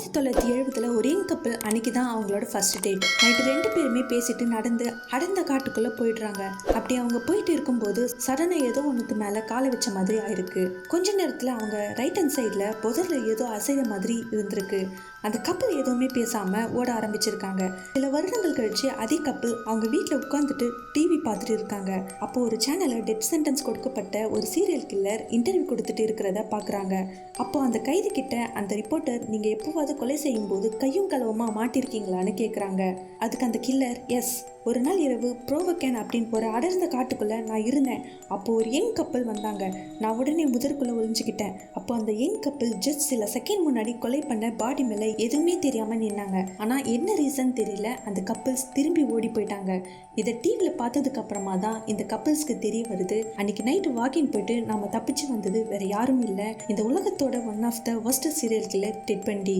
1970 ஒரே கப்பல் அன்னைக்கு தான் அவங்களோட ஃபர்ஸ்ட் டேட். நைட்டு 2 பேருமே பேசிட்டு நடந்து அடர்ந்த காட்டுக்குள்ள போயிடுறாங்க. அப்படி அவங்க போயிட்டு இருக்கும்போது சடனா ஏதோ ஒன்றுக்கு மேல காலை வச்ச மாதிரி ஆயிருக்கு. கொஞ்ச நேரத்துல அவங்க ரைட் ஹேண்ட் சைட்ல புதர்ல ஏதோ அசைத மாதிரி இருந்திருக்கு. அந்த கப்பல் எதுவுமே பேசாம ஓட ஆரம்பிச்சிருக்காங்க. சில வருடங்கள் கழிச்சு அதே கப்பல் அவங்க வீட்டில் உட்காந்துட்டு டிவி பார்த்துட்டு இருக்காங்க. அப்போ ஒரு சேனல்ல டெத் சென்டென்ஸ் கொடுக்கப்பட்ட ஒரு சீரியல் கில்லர் இன்டர்வியூ கொடுத்துட்டு இருக்கிறத பாக்குறாங்க. அப்போ அந்த கைது கிட்ட அந்த ரிப்போர்ட்டர், நீங்க எப்போவாவது கொலை செய்யும் போது கையும் களவுமா மாட்டிருக்கீங்களான்னு கேட்குறாங்க. அதுக்கு அந்த கில்லர், எஸ், ஒரு நாள் இரவு ப்ரோவக்கேன் அப்படின்னு ஒரு அடர்ந்த காட்டுக்குள்ள நான் இருந்தேன். அப்போ ஒரு யங் கப்பல் வந்தாங்க. நான் உடனே முதிர்க்குள்ள ஒளிஞ்சுக்கிட்டேன். அப்போ அந்த யங் கப்பல் ஜஸ்ட் சில செகண்ட் முன்னாடி கொலை பண்ண பாடி மேல எதுவுமே தெரியாம நின்னாங்க. ஆனா என்ன ரீசன் தெரியல, அந்த கப்பல்ஸ் திரும்பி ஓடி போயிட்டாங்க. இதை டிவில பார்த்ததுக்கு அப்புறமா தான் இந்த கப்பல்ஸ்க்கு தெரிய வருது, அன்னைக்கு நைட்டு வாக்கிங் போயிட்டு நாம தப்பிச்சு வந்தது வேற யாரும் இல்லை, இந்த உலகத்தோட one of the worst serial killer Ted பண்டி.